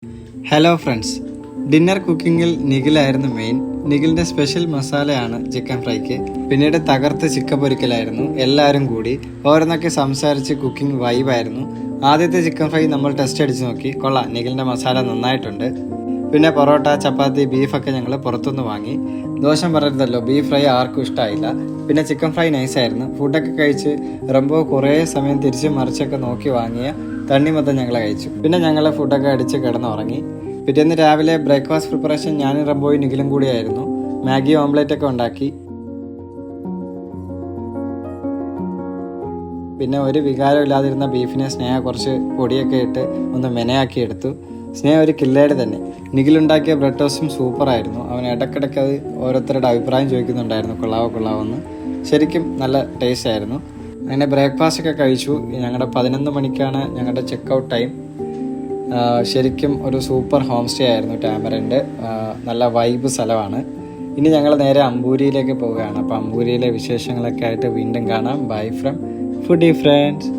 Hello friends, dinner കുക്കിങ്ങിൽ നിഖിലായിരുന്നു main. നിഖിലിൻ്റെ സ്പെഷ്യൽ മസാലയാണ് ചിക്കൻ ഫ്രൈക്ക്. പിന്നീട് തകർത്ത് ചിക്കൻ പൊരിക്കലായിരുന്നു. എല്ലാവരും കൂടി ഓരോന്നൊക്കെ സംസാരിച്ച് കുക്കിംഗ് വൈബായിരുന്നു. ആദ്യത്തെ ചിക്കൻ ഫ്രൈ നമ്മൾ ടെസ്റ്റ് അടിച്ച് നോക്കി. കൊള്ളാം, നിഖിലിൻ്റെ മസാല നന്നായിട്ടുണ്ട്. പിന്നെ പൊറോട്ട, ചപ്പാത്തി, ബീഫൊക്കെ ഞങ്ങൾ പുറത്തുനിന്ന് വാങ്ങി. ദോഷം പറയരുതല്ലോ, ബീഫ് ഫ്രൈ ആർക്കും ഇഷ്ടമായില്ല. പിന്നെ ചിക്കൻ ഫ്രൈ നൈസായിരുന്നു. ഫുഡൊക്കെ കഴിച്ച് റംബോ കുറേ സമയം തിരിച്ച് മറിച്ചൊക്കെ നോക്കി വാങ്ങിയ തണ്ണിമത്തം ഞങ്ങൾ കഴിച്ചു. പിന്നെ ഞങ്ങൾ ഫുഡൊക്കെ അടിച്ച് കിടന്നുറങ്ങി. പിറ്റേന്ന് രാവിലെ ബ്രേക്ക്ഫാസ്റ്റ് പ്രിപ്പറേഷൻ ഞാനും റംബോയും നിഖിലും കൂടിയായിരുന്നു. മാഗി ഓംലെറ്റ് ഒക്കെ ഉണ്ടാക്കി. പിന്നെ ഒരു വികാരം ഇല്ലാതിരുന്ന ബീഫിനെ സ്നേഹ കുറച്ച് പൊടിയൊക്കെ ഇട്ട് ഒന്ന് മെനയാക്കി എടുത്തു. സ്നേഹ ഒരു കില്ലേട് തന്നെ. നിഖിലുണ്ടാക്കിയ ബ്രെഡ് ടോസ്റ്റും സൂപ്പറായിരുന്നു. അവൻ ഇടയ്ക്കിടയ്ക്ക് അത് ഓരോരുത്തരുടെ അഭിപ്രായം ചോദിക്കുന്നുണ്ടായിരുന്നു, കൊള്ളാവോ എന്ന്. ശരിക്കും നല്ല ടേസ്റ്റ് ആയിരുന്നു. അങ്ങനെ ബ്രേക്ക്ഫാസ്റ്റ് ഒക്കെ കഴിച്ചു. ഞങ്ങളുടെ 11 മണിക്കാണ് ഞങ്ങളുടെ ചെക്കൗട്ട് ടൈം. ശരിക്കും ഒരു സൂപ്പർ ഹോം സ്റ്റേ ആയിരുന്നു ടാമറിൻ്റെ. നല്ല വൈബ് സ്ഥലമാണ്. ഇനി ഞങ്ങൾ നേരെ അമ്പൂരിയിലേക്ക് പോവുകയാണ്. അപ്പോൾ അമ്പൂരിയിലെ വിശേഷങ്ങളൊക്കെ ആയിട്ട് വീണ്ടും കാണാം. Bye from foodie friends.